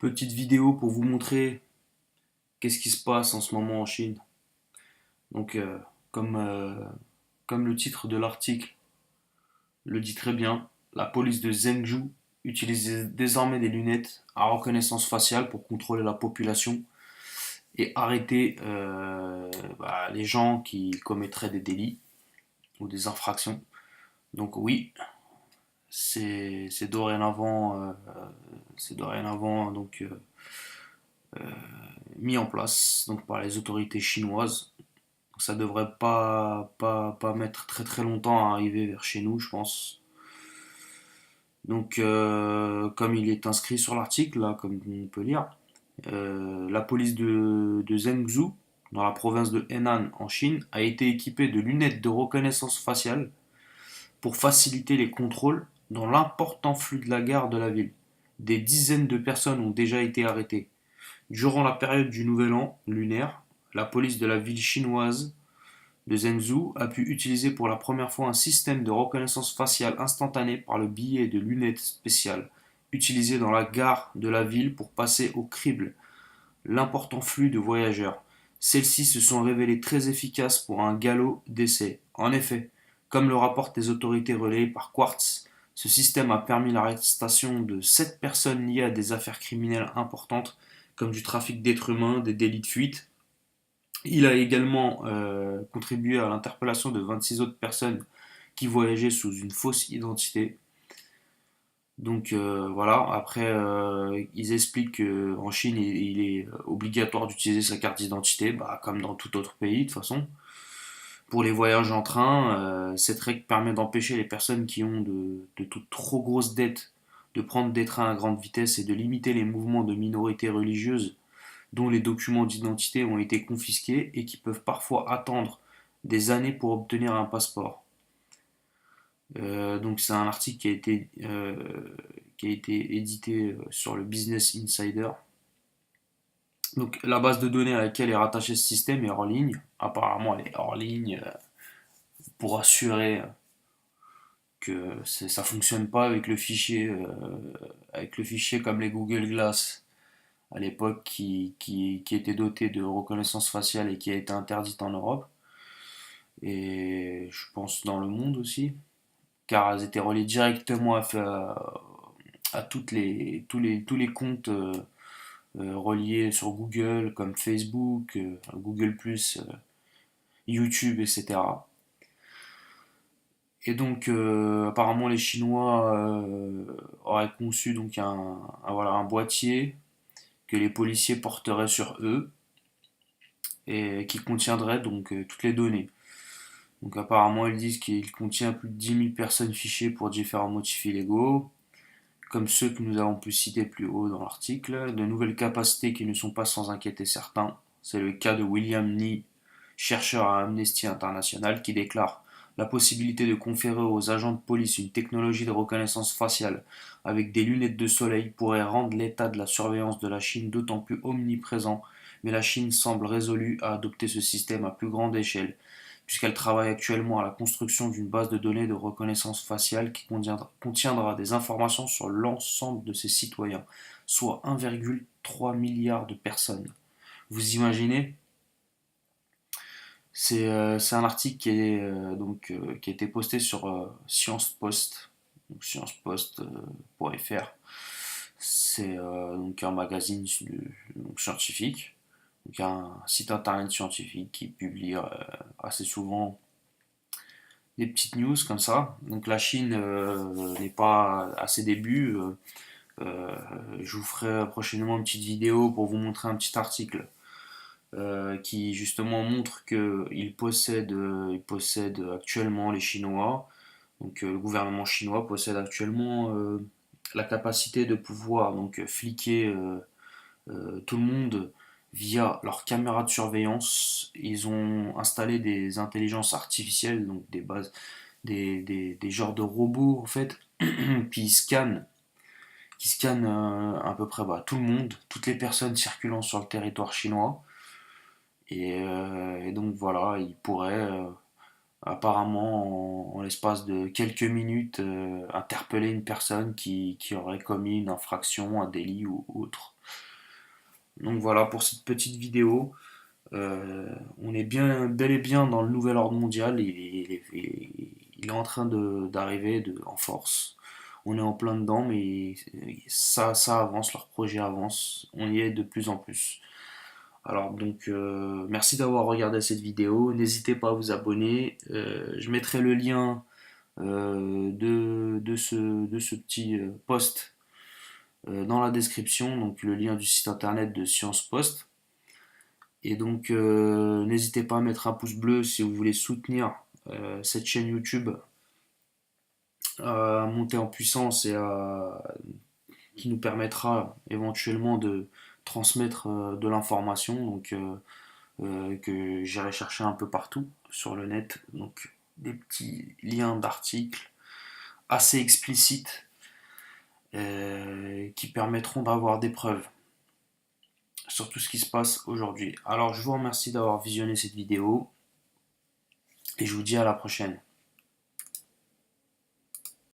Petite vidéo pour vous montrer qu'est-ce qui se passe en ce moment en Chine. Donc, comme, euh, comme le titre de l'article le dit très bien, la police de Zhengzhou utilise désormais des lunettes à reconnaissance faciale pour contrôler la population et arrêter les gens qui commettraient des délits ou des infractions. Donc oui, c'est dorénavant, mis en place donc par les autorités chinoises. Ça devrait pas mettre très très longtemps à arriver vers chez nous, je pense. Donc, comme il est inscrit sur l'article, là, comme on peut lire, la police de Zhengzhou, dans la province de Henan en Chine, a été équipée de lunettes de reconnaissance faciale pour faciliter les contrôles dans l'important flux de la gare de la ville. Des dizaines de personnes ont déjà été arrêtées. Durant la période du Nouvel An lunaire, la police de la ville chinoise de Zhengzhou a pu utiliser pour la première fois un système de reconnaissance faciale instantanée par le biais de lunettes spéciales, utilisées dans la gare de la ville pour passer au crible l'important flux de voyageurs. Celles-ci se sont révélées très efficaces pour un galop d'essai. En effet, comme le rapportent les autorités relayées par Quartz, ce système a permis l'arrestation de 7 personnes liées à des affaires criminelles importantes comme du trafic d'êtres humains, des délits de fuite. Il a également contribué à l'interpellation de 26 autres personnes qui voyageaient sous une fausse identité. Donc voilà, après ils expliquent qu'en Chine il est obligatoire d'utiliser sa carte d'identité, bah, comme dans tout autre pays de toute façon. Pour les voyages en train, cette règle permet d'empêcher les personnes qui ont de trop grosses dettes de prendre des trains à grande vitesse et de limiter les mouvements de minorités religieuses dont les documents d'identité ont été confisqués et qui peuvent parfois attendre des années pour obtenir un passeport. Donc c'est un article qui a été édité sur le Business Insider. Donc la base de données à laquelle est rattaché ce système est hors ligne. Apparemment elle est hors ligne pour assurer que ça fonctionne pas avec le fichier comme les Google Glass à l'époque qui était doté de reconnaissance faciale et qui a été interdite en Europe et je pense dans le monde aussi, car elles étaient reliées directement à tous les comptes reliés sur Google comme Facebook, Google+, YouTube, etc. Et donc apparemment les Chinois auraient conçu donc voilà, un boîtier que les policiers porteraient sur eux et qui contiendrait donc toutes les données. Donc apparemment ils disent qu'il contient plus de 10 000 personnes fichées pour différents motifs illégaux, comme ceux que nous avons pu citer plus haut dans l'article, de nouvelles capacités qui ne sont pas sans inquiéter certains. C'est le cas de William Nee, chercheur à Amnesty International, qui déclare la possibilité de conférer aux agents de police une technologie de reconnaissance faciale avec des lunettes de soleil pourrait rendre l'état de la surveillance de la Chine d'autant plus omniprésent, mais la Chine semble résolue à adopter ce système à plus grande échelle, puisqu'elle travaille actuellement à la construction d'une base de données de reconnaissance faciale qui contiendra des informations sur l'ensemble de ses citoyens, soit 1,3 milliard de personnes. Vous imaginez? C'est un article qui a été posté sur Science Post, donc sciencepost.fr. C'est donc un magazine donc scientifique, donc un site internet scientifique qui publie assez souvent des petites news comme ça. Donc la Chine n'est pas à ses débuts. Euh, je vous ferai prochainement une petite vidéo pour vous montrer un petit article qui justement montre il possède actuellement les Chinois, donc le gouvernement chinois possède actuellement la capacité de pouvoir donc fliquer tout le monde via leurs caméras de surveillance. Ils ont installé des intelligences artificielles, donc des genres de robots en fait, qui scannent, qui scannent à peu près tout le monde, toutes les personnes circulant sur le territoire chinois. Et donc voilà, apparemment en l'espace de quelques minutes interpeller une personne qui aurait commis une infraction, un délit ou autre. Donc voilà pour cette petite vidéo. On est bien, bel et bien dans le nouvel ordre mondial. Il est en train d'arriver en force. On est en plein dedans, mais ça avance, leur projet avance. On y est de plus en plus. Alors donc, merci d'avoir regardé cette vidéo. N'hésitez pas à vous abonner. Je mettrai le lien de ce petit post dans la description, donc le lien du site internet de Science Post. Et donc, n'hésitez pas à mettre un pouce bleu si vous voulez soutenir cette chaîne YouTube à monter en puissance qui nous permettra éventuellement de transmettre de l'information que j'irai chercher un peu partout sur le net. Donc, des petits liens d'articles assez explicites qui permettront d'avoir des preuves sur tout ce qui se passe aujourd'hui. Alors je vous remercie d'avoir visionné cette vidéo et je vous dis à la prochaine.